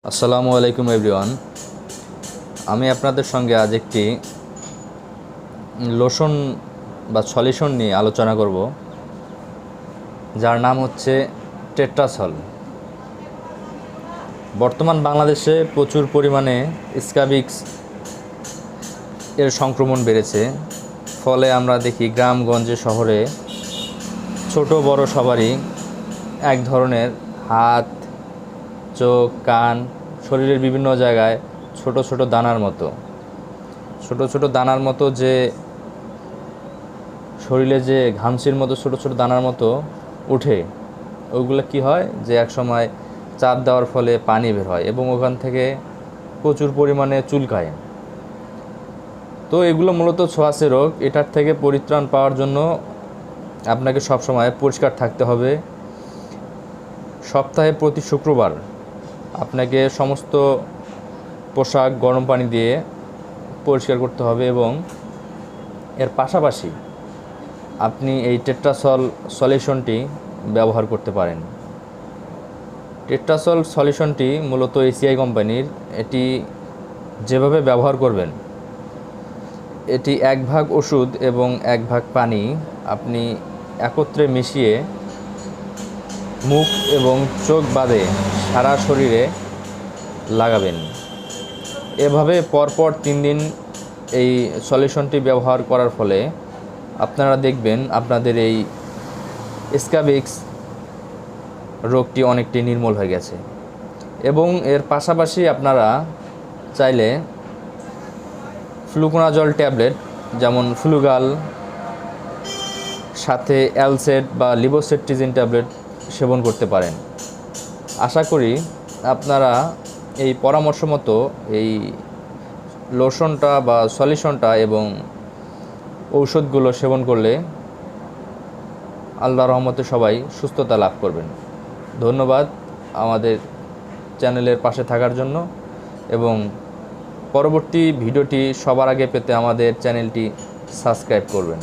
আসসালামু আলাইকুম এভরিওয়ান। আমি আপনাদের সঙ্গে আজ একটি লোশন বা সলিউশন নিয়ে আলোচনা করব, যার নাম হচ্ছে টেট্রাসল। বর্তমান বাংলাদেশে প্রচুর পরিমাণে স্ক্যাবিক্স এর সংক্রমণ বেড়েছে। ফলে আমরা দেখি গ্রামগঞ্জে শহরে ছোট বড় সবারই এক ধরনের হাত, চোখ, কান, শরীরের বিভিন্ন জায়গায় ছোট ছোট দানার মতো যে শরীরে যে ঘামচির মতো ছোট ছোট দানার মতো উঠে, ওইগুলো কি হয় যে এক সময় চাপ দেওয়ার ফলে পানি বের হয় এবং ওখান থেকে প্রচুর পরিমাণে চুলকায়। তো এগুলো মূলত ছোঁয়াচে রোগ। এটার থেকে পরিত্রাণ পাওয়ার জন্য আপনাকে সবসময় পরিষ্কার থাকতে হবে। সপ্তাহে প্রতি শুক্রবার আপনাকে সমস্ত পোশাক গরম পানি দিয়ে পরিষ্কার করতে হবে এবং এর পাশাপাশি আপনি এই টেট্রাসল সলিউশনটি ব্যবহার করতে পারেন। টেট্রাসল সলিউশনটি মূলত এসিআই কোম্পানির। এটি যেভাবে ব্যবহার করবেন, এটি 1 ভাগ ওষুধ এবং 1 ভাগ পানি আপনি একত্রে মিশিয়ে মুখ এবং চোখ বাদে সারা শরীরে লাগাবেন। এভাবে পরপর 3 দিন এই সলিউশনটি ব্যবহার করার ফলে আপনারা দেখবেন আপনাদের এই স্ক্যাবিক্স রোগটি অনেকটি নির্মূল হয়ে গেছে। এবং এর পাশাপাশি আপনারা চাইলে ফ্লুকোনাজল ট্যাবলেট, যেমন ফ্লুগাল, সাথে অ্যালসেট বা লিভোসেট্রিজিন ট্যাবলেট সেবন করতে পারেন। আশা করি আপনারা এই পরামর্শ মতো এই লোশনটা বা সলিউশনটা এবং ঔষধগুলো সেবন করলে আল্লাহর রহমতে সবাই সুস্থতা লাভ করবেন। ধন্যবাদ আমাদের চ্যানেলের পাশে থাকার জন্য, এবং পরবর্তী ভিডিওটি সবার আগে পেতে আমাদের চ্যানেলটি সাবস্ক্রাইব করবেন।